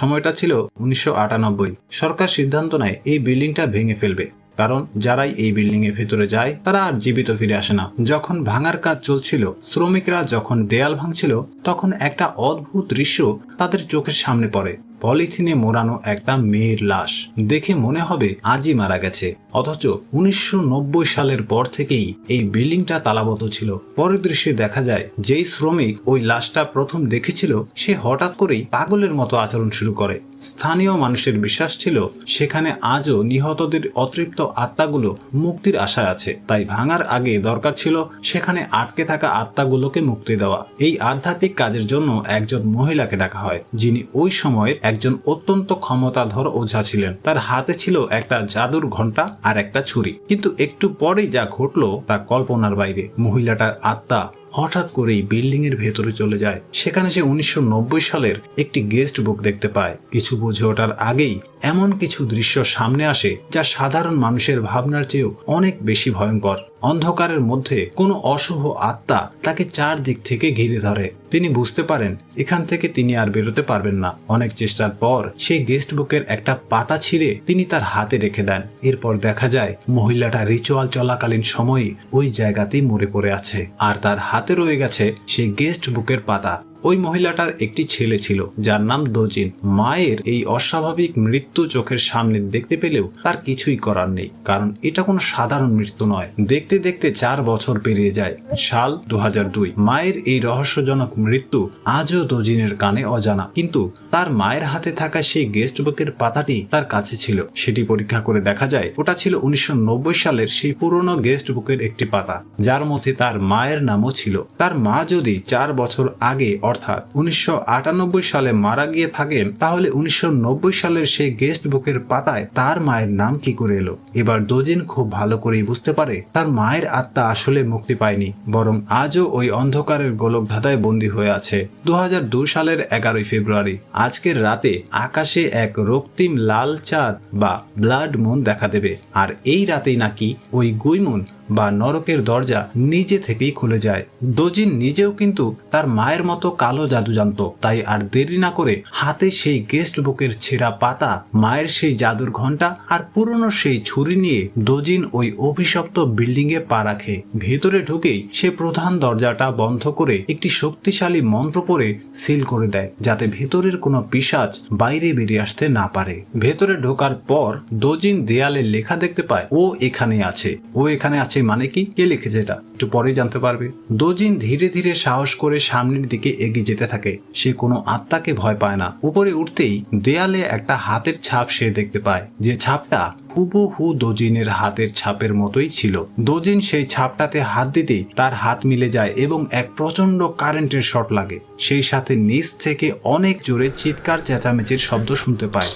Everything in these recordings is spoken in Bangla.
সময়টা ছিল 1998। সরকার সিদ্ধান্ত নেয় এই বিল্ডিংটা ভেঙে ফেলবে, কারণ যারাই এই বিল্ডিং এর ভেতরে যায় তারা আর জীবিত ফিরে আসে না। যখন ভাঙার কাজ চলছিল, শ্রমিকরা যখন দেয়াল ভাঙছিল, তখন একটা অদ্ভুত দৃশ্য তাদের চোখের সামনে পড়ে। পলিথিনে মোড়ানো একটা মেয়ের লাশ। দেখে মনে হবে আজই মারা গেছে, অথচ 1990 সালের পর থেকেই এই বিল্ডিংটা তালাবদ্ধ ছিল। পরের দৃশ্যে দেখা যায় যেই শ্রমিক ওই লাশটা প্রথম দেখেছিল সে হঠাৎ করেই পাগলের মতো আচরণ শুরু করে। স্থানীয় মানুষের বিশ্বাস ছিল সেখানে আজও নিহতদের অতৃপ্ত আত্মাগুলো মুক্তির আশায় আছে, তাই ভাঙার আগে দরকার ছিল সেখানে আটকে থাকা আত্মাগুলোকে মুক্তি দেওয়া। এই আধ্যাত্মিক কাজের জন্য একজন মহিলাকে ডাকা হয়, যিনি ওই সময়ের একজন অত্যন্ত ক্ষমতাধর ওঝা ছিলেন। তার হাতে ছিল একটা জাদুর ঘণ্টা আর একটা ছুরি, কিন্তু একটু পরেই যা ঘটলো তা কল্পনার বাইরে। মহিলাটার আত্মা হঠাৎ করেই বিল্ডিং এর ভেতরে চলে যায়। সেখানে সে 1990 সালের একটি গেস্ট বুক দেখতে পায়। কিছু বুঝে ওঠার আগেই এমন কিছু দৃশ্য সামনে আসে যা সাধারণ মানুষের ভাবনার চেয়েও অনেক বেশি ভয়ঙ্কর। অন্ধকারের মধ্যে কোনো অশুভ আত্মা তাকে চারদিক থেকে ঘিরে ধরে। তিনি বুঝতে পারেন এখান থেকে তিনি আর বেরোতে পারবেন না। অনেক চেষ্টার পর সেই গেস্ট বুকের একটা পাতা ছিঁড়ে তিনি তার হাতে রেখে দেন। এরপর দেখা যায় মহিলাটা রিচুয়াল চলাকালীন সময়ে ওই জায়গাতেই মরে পড়ে আছে, আর তার হাতে রয়ে গেছে সেই গেস্ট বুকের পাতা। ওই মহিলাটার একটি ছেলে ছিল যার নাম দোজিন। মায়ের এই অস্বাভাবিক মৃত্যু চোখের সামনে দেখতে পেলেও তার কিছুই করার নেই, কারণ এটা কোনো সাধারণ মৃত্যু নয়। দেখতে দেখতে 4 বছর পেরিয়ে যায়। সাল 2002। মায়ের এই রহস্যজনক মৃত্যু আজও দোজিনের কানে অজানা, কিন্তু তার মায়ের হাতে থাকা সেই গেস্ট বুকের পাতাটি তার কাছে ছিল। সেটি পরীক্ষা করে দেখা যায় ওটা ছিল 1990 সালের সেই পুরনো গেস্ট বুকের একটি পাতা, যার মধ্যে তার মায়ের নামও ছিল। তার মা যদি 4 বছর আগে অর্থাৎ 1998 সালে মারা গিয়ে থাকেন, তাহলে 1990 সালের সেই গেস্ট বুকের পাতায় তার মায়ের নাম কি করে এলো? এবার দোজিন খুব ভালো করেই বুঝতে পারে তার মায়ের আত্মা আসলে মুক্তি পায়নি, বরং আজও ওই অন্ধকারের গোলক ধাঁধায় বন্দী হয়ে আছে। 2002 সালের 11 ফেব্রুয়ারি আজকের রাতে আকাশে এক রক্তিম লাল চাঁদ বা ব্লাড মুন দেখা দেবে, আর এই রাতেই নাকি ওই গুইমুন বা নরকের দরজা নিজে থেকেই খুলে যায়। দোজিন নিজেও কিন্তু তার মায়ের মতো কালো জাদু জানতো, তাই আর দেরি না করে হাতে সেই গেস্ট বুকের ছেঁড়া পাতা, মায়ের সেই জাদুর ঘন্টা আর পুরনো সেই ছুরি নিয়ে দোজিন ওই অভিশপ্ত বিল্ডিং এ পা রাখে। ভেতরে ঢুকেই সে প্রধান দরজাটা বন্ধ করে একটি শক্তিশালী মন্ত্র পড়ে সিল করে দেয়, যাতে ভেতরের কোনো পিশাচ বাইরে বেরিয়ে আসতে না পারে। ভেতরে ঢোকার পর দোজিন দেয়ালে লেখা দেখতে পায় ও এখানে আছে। ও এখানে আছে মানে কি? কে লিখেছে এটা একটু পরেই জানতে পারবে। দোজিন ধীরে ধীরে সাহস করে সামনের দিকে এগিয়ে যেতে থাকে। সে কোনো আত্মাকে ভয় পায় না। উপরে উঠতেই দেয়ালে একটা হাতের ছাপ সে দেখতে পায়, যে ছাপটা হুবহু দোজিনের হাতের ছাপের মতোই ছিল। দোজিন সেই ছাপটাতে হাত দিতেই তার হাত মিলে যায় এবং এক প্রচন্ড কারেন্টের শট লাগে। সেই সাথে নিচ থেকে অনেক জোরে চিৎকার চেঁচামেচির শব্দ শুনতে পায়।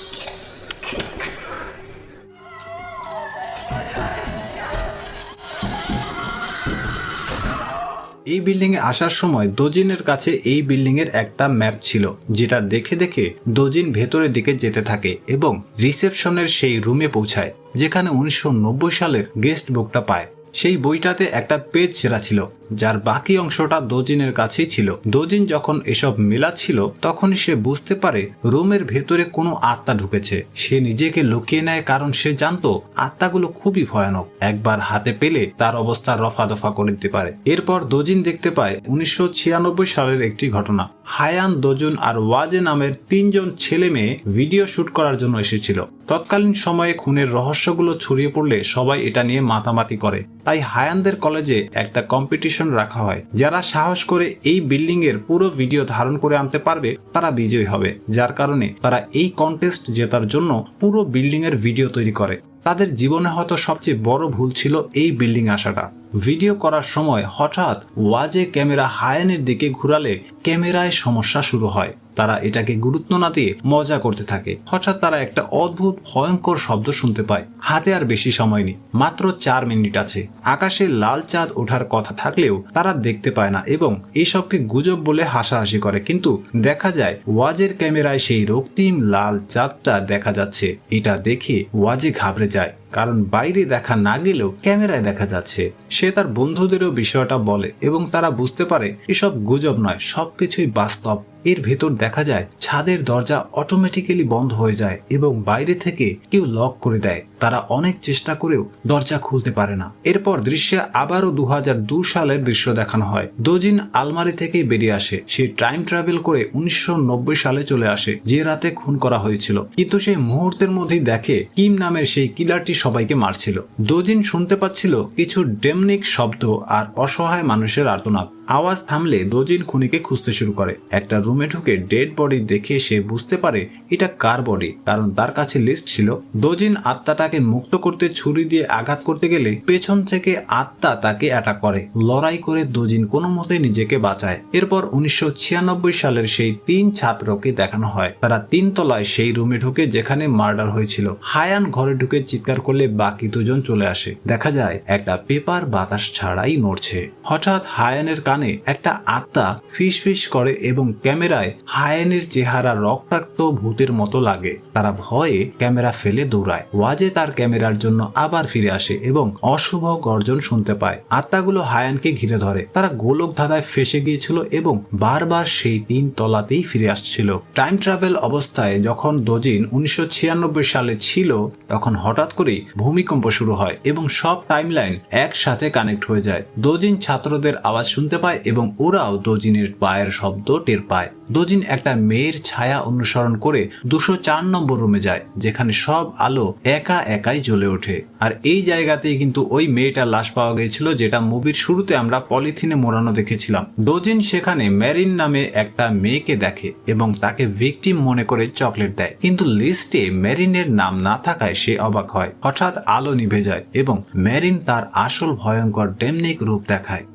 এই বিল্ডিং এ আসার সময় দোজিনের কাছে এই বিল্ডিং এর একটা ম্যাপ ছিল, যেটা দেখে দেখে দোজিন ভেতরের দিকে যেতে থাকে এবং রিসেপশনের সেই রুমে পৌঁছায়, যেখানে 1990 সালের গেস্ট বুকটা পায়। সেই বইটাতে একটা পেজ ছেঁড়া ছিল, যার বাকি অংশটা দোজিনের কাছেই ছিল। দোজিন যখন এসব মেলাচ্ছিল তখনই সে বুঝতে পারে রুমের ভেতরে কোনো আত্মা ঢুকেছে। সে নিজেকে লুকিয়ে নেয়, কারণ সে জানতো আত্মাগুলো খুবই ভয়ানক। একবার হাতে পেলে তার অবস্থা রফা দফা করে দিতে পারে। এরপর দোজিন দেখতে পায় 1996 সালের একটি ঘটনা। হায়ান, দোজুন আর ওয়াজে নামের 3 জন ছেলে মেয়ে ভিডিও শুট করার জন্য এসেছিল। তৎকালীন সময়ে খুনের রহস্যগুলো ছড়িয়ে পড়লে সবাই এটা নিয়ে মাতামাতি করে, তাই হায়ানদের কলেজে একটা কম্পিটিশন রাখা হয়। যারা সাহস করে এই বিল্ডিং এর পুরো ভিডিও ধারণ করে আনতে পারবে তারা বিজয়ী হবে, যার কারণে তারা এই কন্টেস্ট জেতার জন্য পুরো বিল্ডিং এর ভিডিও তৈরি করে। তাদের জীবনে হয়তো সবচেয়ে বড় ভুল ছিল এই বিল্ডিং আসাটা। ভিডিও করার সময় হঠাৎ ওয়াজে ক্যামেরা হায়ানের দিকে ঘুরালে ক্যামেরায় সমস্যা শুরু হয়। তারা এটাকে গুরুত্ব না দিয়ে মজা করতে থাকে। হঠাৎ তারা একটা অদ্ভুত ভয়ঙ্কর শব্দ শুনতে পায়। হাতে আর বেশি সময় নেই, মাত্র 4 মিনিট আছে। আকাশে লাল চাঁদ ওঠার কথা থাকলেও তারা দেখতে পায় না এবং এইসবকে গুজব বলে হাসাহাসি করে, কিন্তু দেখা যায় ওয়াজের ক্যামেরায় সেই রক্তিম লাল চাঁদটা দেখা যাচ্ছে। এটা দেখে ওয়াজে ঘাবড়ে যায়, কারণ বাইরে দেখা না গেলেও ক্যামেরায় দেখা যাচ্ছে। সে তার বন্ধুদেরও বিষয়টা বলে এবং তারা বুঝতে পারে এসব গুজব নয়, সবকিছুই বাস্তব। এর ভেতর দেখা যায় ছাদের দরজা অটোমেটিক্যালি বন্ধ হয়ে যায় এবং বাইরে থেকে কেউ লক করে দেয়। তারা অনেক চেষ্টা করেও দরজা খুলতে পারে না। এরপর দৃশ্যে আবারও 2002 সালের দৃশ্য দেখানো হয়। দোজিন আলমারি থেকে বেরিয়ে আসে। সে টাইম ট্রাভেল করে 1990 সালে চলে আসে, যে রাতে খুন করা হয়েছিল। কিন্তু সেই মুহূর্তের মধ্যেই দেখে কিম নামের সেই কিলারটি সবাইকে মারছিল। দোজিন শুনতে পাচ্ছিল কিছু ডেমনিক শব্দ আর অসহায় মানুষের আর্তনাদ। আওয়াজ থামলে দোজিন খুনিকে খুঁজতে শুরু করে। একটা রুমে ঢুকে ডেড বডি দেখে সে বুঝতে পারে এটা কার বডি, কারণ তার কাছে লিস্ট ছিল। দোজিন আত্মাটাকে মুক্ত করতে ছুরি দিয়ে আঘাত করতে গেলে পেছন থেকে আত্মা তাকে অ্যাটাক করে। লড়াই করে দোজিন কোনো মতে নিজেকে বাঁচায়। এরপর 1996 সালের সেই 3 ছাত্রকে দেখানো হয়। তারা 3 তলায় সেই রুমে ঢুকে যেখানে মার্ডার হয়েছিল। হায়ান ঘরে ঢুকে চিৎকার করলে বাকি দুজন চলে আসে। দেখা যায় একটা পেপার বাতাস ছাড়াই নড়ছে। হঠাৎ হায়ানের কানে একটা আত্মা ফিস ফিস করে এবং ক্যামেরায় হায়ানের চেহারা রক্তাক্ত ভূতের মতো লাগে। তারা ভয়ে ক্যামেরা ফেলে দৌড়ায়। ওয়াজে তার ক্যামেরার জন্য আবার ফিরে আসে এবং অশুভ গর্জন শুনতে পায়। আত্মাগুলো হায়ানকে ঘিরে ধরে। তারা গোলক ধাঁধায় ফেসে গিয়েছিল এবং বারবার সেই 3 তলাতেই ফিরে আসছিল। টাইম ট্রাভেল অবস্থায় যখন দোজিন 1996 সালে ছিল, তখন হঠাৎ করেই ভূমিকম্প শুরু হয় এবং সব টাইমলাইন একসাথে কানেক্ট হয়ে যায়। দোজিন ছাত্রদের আওয়াজ শুনতে পায় এবং ওরাও দোজিনের পায়ের শব্দ টের পায়। দোজিন একটা মেয়ের ছায়া অনুসরণ করে 204 নম্বর রুমে যায়, যেখানে সব আলো একা একাই জ্বলে ওঠে। আর এই জায়গাতেই কিন্তু ওই মেয়েটার লাশ পাওয়া গিয়েছিল, যেটা মুভির শুরুতে আমরা পলিথিনে মোড়ানো দেখেছিলাম। দোজিন সেখানে মেরিন নামে একটা মেয়েকে দেখে এবং তাকে ভিকটিম মনে করে চকলেট দেয়, কিন্তু লিস্টে মেরিনের নাম না থাকায় সে অবাক হয়। হঠাৎ আলো নিভে যায় এবং মেরিন তার আসল ভয়ঙ্কর ডেমনিক রূপ দেখায়।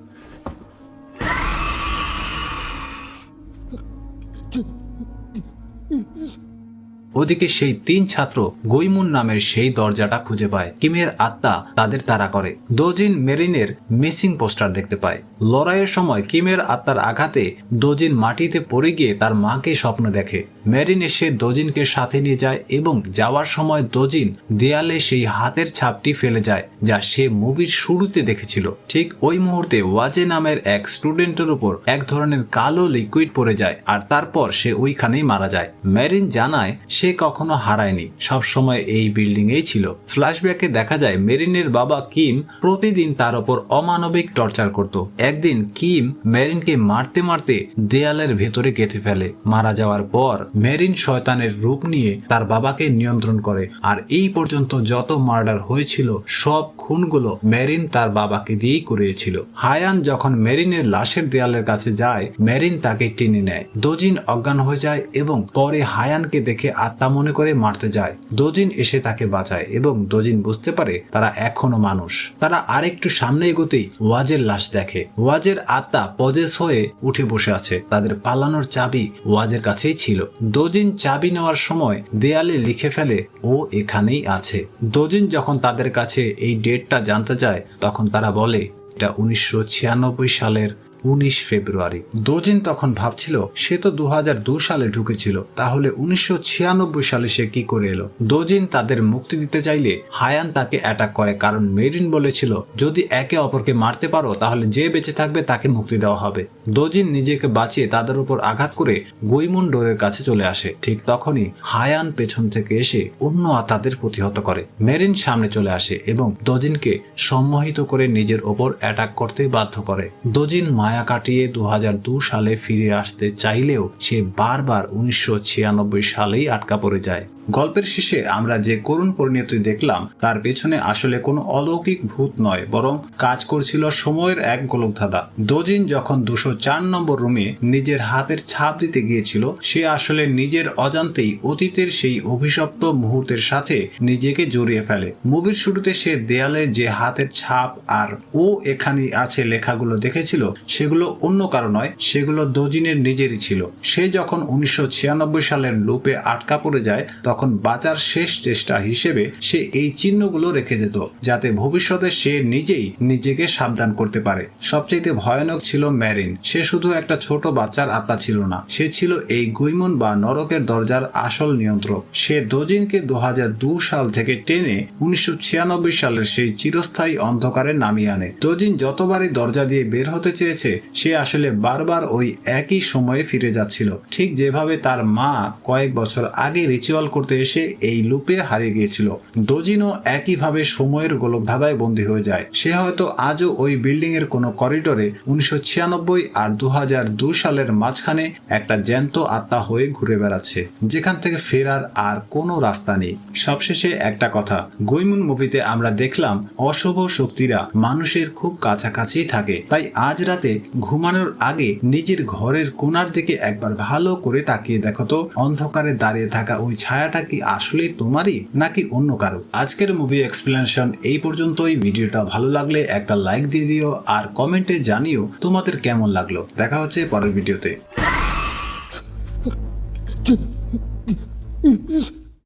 ওদিকে সেই 3 ছাত্র গৈমুন নামের সেই দরজাটা খুঁজে পায়। কিমের আত্মা তাদের তাড়া করে। দোজিন মেরিনের মিসিং পোস্টার দেখতে পায়। লড়াইয়ের সময় কিমের আত্মার আঘাতে দোজিন মাটিতে পড়ে গিয়ে তার মাকে স্বপ্ন দেখে। মেরিন এসে দোজিনকে সাথে নিয়ে যায় এবং যাওয়ার সময় দোজিন দেয়ালে সেই হাতের ছাপটি ফেলে যায়, যা সে মুভির শুরুতে দেখেছিল। ঠিক ওই মুহূর্তে ওয়াজে নামের এক স্টুডেন্টের উপর এক ধরনের কালো লিকুইড পড়ে যায় আর তারপর সে ওইখানেই মারা যায়। মেরিন জানায় সে কখনো হারায়নি, সবসময় এই বিল্ডিং এই ছিল। ফ্ল্যাশব্যাকে দেখা যায় মেরিনের বাবা কিম প্রতিদিন তার উপর অমানবিক টর্চার করত। একদিন কিম মেরিনকে মারতে মারতে দেয়ালের ভেতরে গেঁথে ফেলে। মারা যাওয়ার পর মেরিন শয়তানের রূপ নিয়ে তার বাবাকে নিয়ন্ত্রণ করে। আর এই পর্যন্ত যত মার্ডার হয়েছিল সব খুনগুলো মেরিন তার বাবাকে দিয়েই করিয়েছিল। হায়ান যখন মেরিনের লাশের দেয়ালের কাছে যায়, মেরিন তাকে টেনে নেয়। দোজিন অজ্ঞান হয়ে যায় এবং পরে হায়ানকে দেখে আত্মা মনে করে মারতে যায়। দোজিন এসে তাকে বাঁচায় এবং দোজিন বুঝতে পারে তারা এখনো মানুষ। তারা আরেকটু সামনে এগোতেই ওয়াজের লাশ দেখে। ওয়াজের আত্মা পজেস হয়ে উঠে বসে আছে। তাদের পালানোর চাবি ওয়াজের কাছেই ছিল। দোজিন চাবি নেওয়ার সময় দেয়ালে লিখে ফেলে ও এখানেই আছে। দোজিন যখন তাদের কাছে এই ডেটটা জানতে চায়, তখন তারা বলে এটা 1996 সালের 19 ফেব্রুয়ারি। দোজিন তখন ভাবছিল সে তো 2002 সালে ঢুকেছিল, তাহলে 1996 সালে সে কি করে এলো। দোজিন তাদের মুক্তি দিতে চাইলে হায়ান তাকে অ্যাটাক করে, কারণ মেরিন বলেছিল যদি একে অপরকে মারতে পারো তাহলে যে বেঁচে থাকবে তাকে মুক্তি দেওয়া হবে। দোজিন নিজেকে বাঁচিয়ে তাদের উপর আঘাত করে গৈমুন ডোরের কাছে চলে আসে। ঠিক তখনই হায়ান পেছন থেকে এসে অন্য আত্মাদের প্রতিহত করে। মেরিন সামনে চলে আসে এবং দোজিনকে সম্মোহিত করে নিজের ওপর অ্যাটাক করতে বাধ্য করে। দোজিন মায়া কাটিয়ে 2002 সালে ফিরে আসতে চাইলেও সে বারবার 1996 সালেই আটকা পড়ে যায়। গল্পের শেষে আমরা যে করুণ পরিণতি দেখলাম তার পেছনে আসলে কোনো অলৌকিক ভূত নয়, বরং কাজ করছিল সময়ের এক গোলকধাঁধা। দোজিন যখন 204 নম্বর রুমে নিজের হাতের ছাপ দিতে গিয়েছিল, সে আসলে নিজের অজান্তেই অতীতের সেই অভিশপ্ত মুহূর্তের সাথে নিজেকে জড়িয়ে ফেলে। মুভির শুরুতে সে দেয়ালে যে হাতের ছাপ আর ও এখানেই আছে লেখাগুলো দেখেছিল, সেগুলো অন্য কারো নয়, সেগুলো দোজিনের নিজেরই ছিল। সে যখন 1996 সালের লুপে আটকা পড়ে যায়, তখন তখন বাঁচার শেষ চেষ্টা হিসেবে সে এই চিহ্নগুলো রেখে যেত, যাতে ভবিষ্যতে সে নিজেই নিজেকে সাবধান করতে পারে। সবচেয়ে ভয়ানক ছিল ম্যারিন। সে শুধু একটা ছোট বাচ্চার আত্মা ছিল না, সে ছিল এই গুইমুন বা নরকের দরজার আসল নিয়ন্ত্রক। সে দোজিনকে 2002 সাল থেকে টেনে 1996 সালের সেই চিরস্থায়ী অন্ধকারে নামিয়ে আনে। দোজিন যতবারই দরজা দিয়ে বের হতে চেয়েছে, সে আসলে বারবার ওই একই সময়ে ফিরে যাচ্ছিল, ঠিক যেভাবে তার মা কয়েক বছর আগে রিচুয়াল করতে এসে এই লুপে হারিয়ে গিয়েছিল। দোজিনও একইভাবে সময়ের গোলকধাঁধায় বন্দী হয়ে যায়। সে হয়তো আজও ওই বিল্ডিং এর কোনো করিডোরে 1996 আর 2002 সালের মাঝখানে একটা জ্যান্ত আত্মা হয়ে ঘুরে বেড়াচ্ছে, যেখান থেকে ফেরার আর কোনো রাস্তা নেই। সবশেষে একটা কথা, গুইমুন মুভিতে আমরা দেখলাম অশুভ শক্তিরা মানুষের খুব কাছাকাছি থাকে। তাই আজ রাতে ঘুমানোর আগে নিজের ঘরের কোণার দিকে একবার ভালো করে তাকিয়ে দেখো তো, অন্ধকারে দাঁড়িয়ে থাকা ওই ছায়াটা কি আসলে তোমারই নাকি অন্য কারো। আজকের মুভি এক্সপ্লেনেশন এই পর্যন্তই। ভিডিওটা ভালো লাগলে একটা লাইক দিয়ে দিও আর কমেন্টে জানিও তোমাদের কেমন লাগলো। দেখা হচ্ছে পরের ভিডিওতে।